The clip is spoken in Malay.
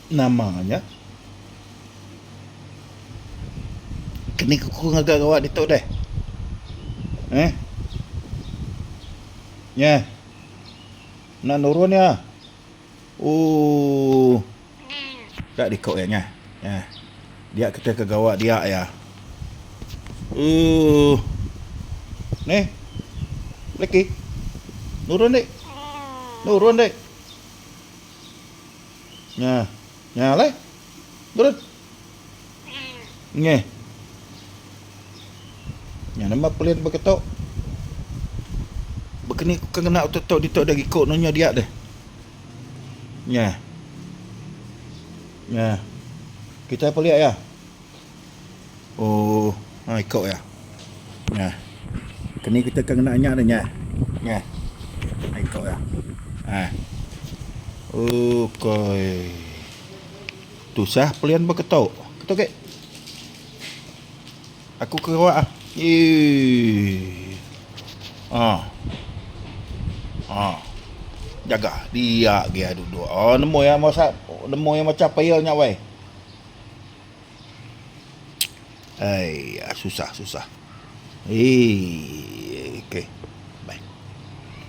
namanya kini kuku ngagak gawat dito deh. Nya. Nak nurun ya. Tak dikau ya nya. Dia kita ke gawat dia ya. Nih. Lagi. Nurun dek. Nurun dek. Nya. Nya lai. Nurun. Nya. Nya nama pelin berketok. Begini kena otot ditok dah ikut nonya dia deh. Nya. Nya. Kita apa lihat ya? Ikut ya. Nya. Kini kita kena nyak dah nya. Nya. Ikut ya. Okey. Tu sah pelian berketok. Ketok ke? Aku kerawak ah. Jaga dia dia duduk. Nemu yang macam payahnya wei. Susah.